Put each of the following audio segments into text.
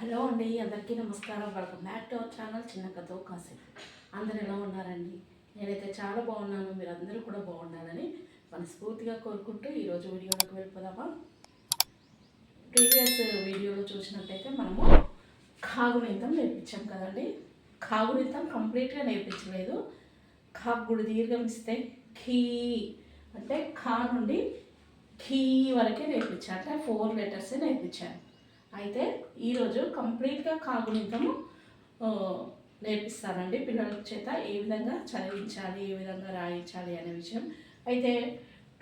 Hello అండి, అందరికీ నమస్కారం. Welcome back to our channel చిన్న కథ కాసేపు. అందరు ఎలా ఉన్నారండి? నేనైతే చాలా బాగున్నాను. మీరు అందరూ కూడా బాగున్నారని మనస్ఫూర్తిగా కోరుకుంటూ ఈరోజు వీడియోలోకి వెళ్ళిపోదామా. ప్రీవియస్ వీడియోలో చూసినట్టయితే మనము కాగుణితం నేర్పించాం కదండి. కాగుణితం కంప్లీట్గా నేర్పించలేదు. గుడి దీర్ఘం ఇస్తే ఖీ అంటే ఖా నుండి ఖీ వరకే నేర్పించాను. అంటే 4 లెటర్సే నేర్పించాను. అయితే ఈరోజు కంప్లీట్గా కాగుణితము నేర్పిస్తానండి పిల్లల చేత. ఏ విధంగా చదివించాలి, ఏ విధంగా రాయించాలి అనే విషయం. అయితే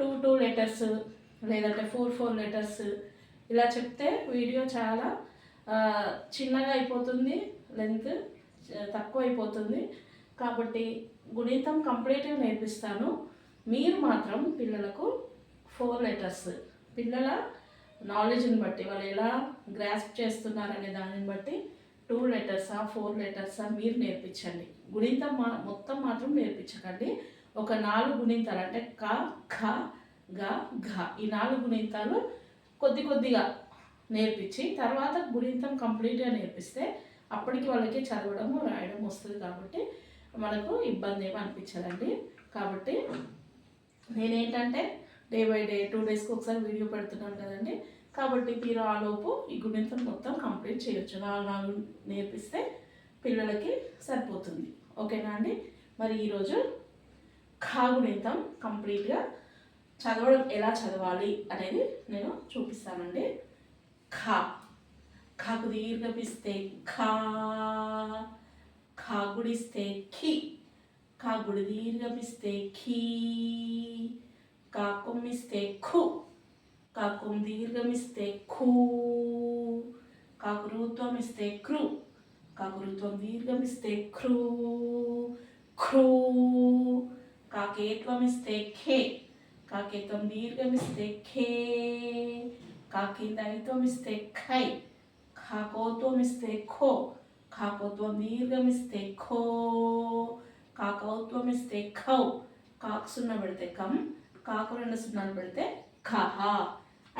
2 లెటర్స్ లేదంటే 4 లెటర్స్ ఇలా చెప్తే వీడియో చాలా చిన్నగా అయిపోతుంది, లెంత్ తక్కువ అయిపోతుంది. కాబట్టి గుణితం కంప్లీట్గా నేర్పిస్తాను. మీరు మాత్రం పిల్లలకు 4 లెటర్స్ పిల్లల నాలెడ్జ్ని బట్టి వాళ్ళు ఎలా గ్రాస్ప్ చేస్తున్నారనే దానిని బట్టి 2 లెటర్సా 4 లెటర్సా మీరు నేర్పించండి. గుణితం మొత్తం మాత్రం నేర్పించకండి. ఒక 4 గుణింతాలు అంటే క ఖ గ ఘ ఈ 4 గుణింతాలు కొద్దిగా నేర్పించి తర్వాత గుణితం కంప్లీట్గా నేర్పిస్తే అప్పటికి వాళ్ళకి చదవడము రాయడం వస్తుంది. కాబట్టి మనకు ఇబ్బంది ఏమీ అనిపించదండి. కాబట్టి నేనేంటంటే డే బై డే 2 డేస్కి ఒకసారి వీడియో పెడుతున్నాను కదండి. కాబట్టి మీరు ఆలోపు ఈ గుణితం మొత్తం కంప్లీట్ చేయొచ్చు. 4 నేర్పిస్తే పిల్లలకి సరిపోతుంది. ఓకేనా అండి? మరి ఈరోజు గుణితం కంప్లీట్గా చదవడం ఎలా చదవాలి అనేది నేను చూపిస్తానండి. ఖాకు దీర్ఘపిస్తే ఖా, ఖా గుడిస్తే ఖీ, ఖా గుడి దీర్ఘపిస్తే ఖీ, కాకుమ్మిస్తే ఖు, కాకుం దీర్ఘమిస్తే ఖూ, కాకురుత్వం ఇస్తే క్రు, కాకురుత్వం దీర్ఘమిస్తే క్రూ క్రూ, కాకేత్వం ఇస్తే ఖే, కాకేత్వం దీర్ఘమిస్తే ఖే, కాకిందైత్వం ఇస్తే ఖై, కాకోత్వం ఇస్తే ఖో, కాకోత్వం దీర్ఘమిస్తే ఖో, కాకౌత్వం ఇస్తే ఖౌ, కాకు 0 పెడితే కం, కాకు 2 0 పెడితే ఖహ.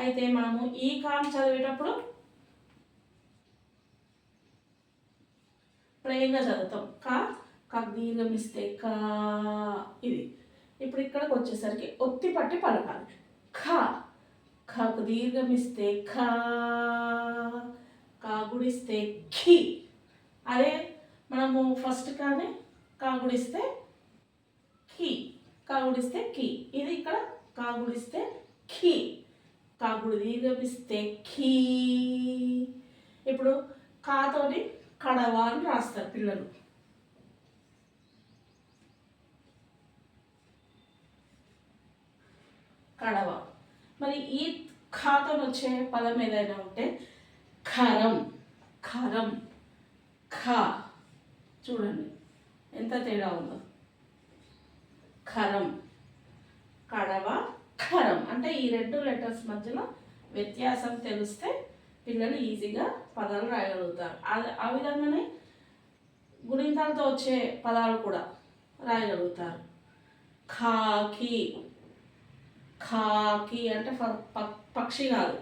అయితే మనము ఈ కామ్ చదివేటప్పుడు ప్లెయిన్గా చదువుతాం. కాకు దీర్ఘం ఇస్తే కా ఇది. ఇప్పుడు ఇక్కడికి వచ్చేసరికి ఒత్తి పట్టి పలకాలి. ఖాకు దీర్ఘం ఇస్తే ఖా, కాగుడిస్తే ఖీ. అదే మనము ఫస్ట్ కానీ కాగుడిస్తే ఖీ, కాగుడిస్తే ఖీ. ఇది ఇక్కడ కాగుడిస్తే ఖీ, కాగుడు దీర్ఘమిస్తే ఖీ. ఇప్పుడు కాతోని కడవ అని రాస్తారు పిల్లలు. కడవ. మరి ఈ ఖాతో వచ్చే పదం ఏదైనా ఉంటే ఖరం, ఖరం, ఖ. చూడండి ఎంత తేడా ఉందో. ఖరం, కడవ, ఖరం. అంటే ఈ 2 లెటర్స్ మధ్యలో వ్యత్యాసం తెలిస్తే పిల్లలు ఈజీగా పదాలు రాయగలుగుతారు. ఆ విధంగానే గుణింతాలతో వచ్చే పదాలు కూడా రాయగలుగుతారు. ఖాకి, ఖాకి అంటే పక్షి కాదు,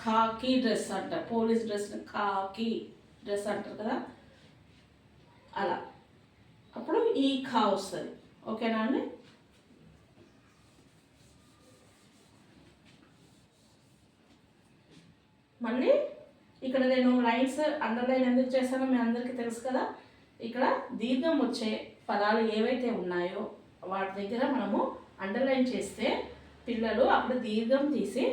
ఖాకి డ్రెస్ అంటారు. పోలీస్ డ్రెస్ని ఖాకి డ్రెస్ అంటారు కదా, అలా. అప్పుడు ఈ ఖా వస్తుంది. ఓకేనా అండి? మళ్ళీ ఇక్కడ నేను లైన్స్ అండర్లైన్ ఎందుకు చేస్తానో మీ అందరికీ తెలుసు కదా. ఇక్కడ దీర్ఘం వచ్చే పదాలు ఏవైతే ఉన్నాయో వాటి దగ్గర మనము అండర్లైన్ చేస్తే పిల్లలు అక్కడ దీర్ఘం తీసి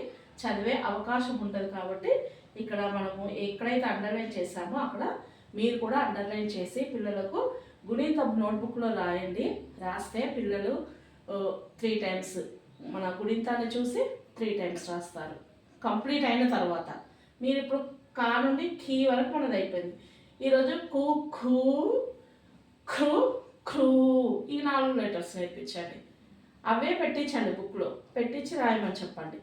చదివే అవకాశం ఉంటుంది. కాబట్టి ఇక్కడ మనము ఎక్కడైతే అండర్లైన్ చేస్తామో అక్కడ మీరు కూడా అండర్లైన్ చేసి పిల్లలకు గుణితం నోట్బుక్లో రాయండి. రాస్తే పిల్లలు 3 టైమ్స్ మన గుణితాన్ని చూసి 3 టైమ్స్ రాస్తారు. కంప్లీట్ అయిన తర్వాత మీరు ఇప్పుడు కా నుండి ఖీ వరకు మనది అయిపోయింది. ఈరోజు కు ఖూ ఖృ క్రూ ఈ 4 లెటర్స్ నేర్పించండి. అవే పెట్టించండి, బుక్లో పెట్టించి రాయమని చెప్పండి.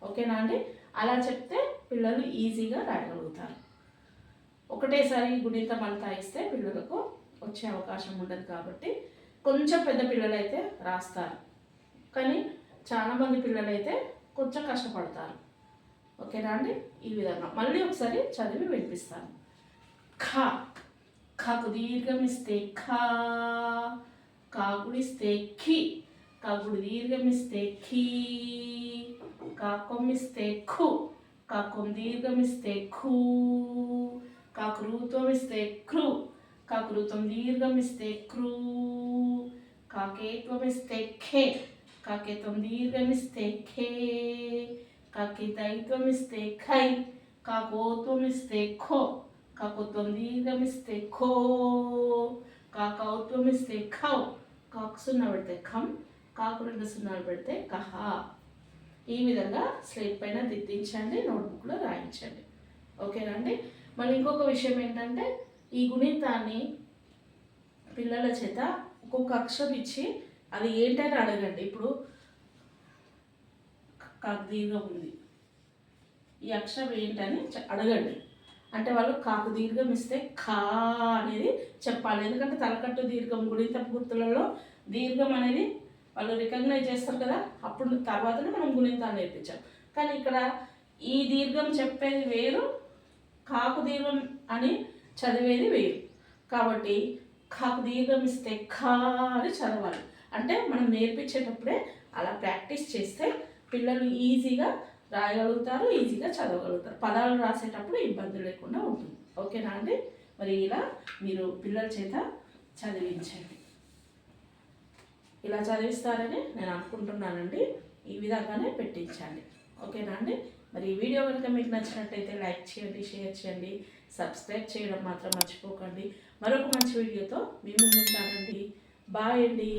ఓకేనా అండి? అలా చెప్తే పిల్లలు ఈజీగా రాయగలుగుతారు. ఒకటేసారి గుణితం అంతా ఇస్తే పిల్లలకు వచ్చే అవకాశం ఉండదు. కాబట్టి కొంచెం పెద్ద పిల్లలైతే రాస్తారు, కానీ చాలామంది పిల్లలైతే కొంచెం కష్టపడతారు. ఓకేనా అండి? ఈ విధంగా మళ్ళీ ఒకసారి చదివి వినిపిస్తాను. ఖ, ఖకు దీర్ఘం ఇస్తే ఖా, కాకుడిస్తే ఖి, కాకుడు దీర్ఘం ఇస్తే ఖీ, కాకొమ్మిస్తే ఖు, కాకొం దీర్ఘం ఇస్తే ఖూ, కాకురూత్వం ఇస్తే క్రు, కాకురూత్వం దీర్ఘం ఇస్తే క్రూ, కాకేత్వం ఇస్తే ఖే, కాకేత్వం దీర్ఘం ఇస్తే ఖే, కాకితైత్వం ఇస్తే ఖై, కాకోత్వం ఇస్తే ఖో, కాకోత్వం దీర్ఘం ఇస్తే ఖో, కాకౌత్వం ఇస్తే ఖౌ, కాకు సున్నా పెడితే ఖం, కాకు రెండు సున్నాలు పెడితే కహ. ఈ విధంగా స్లేట్ పైన దిద్దించండి, నోట్బుక్లో రాయించండి. ఓకేనా అండి. మళ్ళీ ఇంకొక విషయం ఏంటంటే ఈ గుణితాన్ని పిల్లల చేత ఒక్కొక్క అక్షరం ఇచ్చి అది ఏంటని అడగండి. ఇప్పుడు కాకు దీర్ఘం ఉంది, ఈ అక్షరం ఏంటని అడగండి. అంటే వాళ్ళు కాకు దీర్ఘం ఇస్తే ఖా అనేది చెప్పాలి. ఎందుకంటే తలకట్టు దీర్ఘం గుణితపు గుర్తులలో దీర్ఘం అనేది వాళ్ళు రికగ్నైజ్ చేస్తారు కదా, అప్పుడు తర్వాతనే మనం గుణితాన్ని నేర్పించాం. కానీ ఇక్కడ ఈ దీర్ఘం చెప్పేది వేరు, కాకు దీర్ఘం అని చదివేది వేరు. కాబట్టి కాకు దీర్ఘం ఇస్తే ఖా అని చదవాలి. అంటే మనం నేర్పించేటప్పుడే అలా ప్రాక్టీస్ చేస్తే పిల్లలు ఈజీగా రాయగలుగుతారు, ఈజీగా చదవగలుగుతారు. పదాలు రాసేటప్పుడు ఇబ్బంది లేకుండా ఉంటుంది. ఓకేనా అండి. మరి ఇలా మీరు పిల్లల చేత చదివించండి. ఇలా చదివిస్తారని నేను అనుకుంటున్నానండి. ఈ విధంగానే పెట్టించండి. ఓకేనా అండి. మరి ఈ వీడియో కనుక మీకు నచ్చినట్టయితే లైక్ చేయండి, షేర్ చేయండి, సబ్స్క్రైబ్ చేయడం మాత్రం మర్చిపోకండి. మరొక మంచి వీడియోతో మీ ముందు ఉంటానండి. బాయ్ అండి.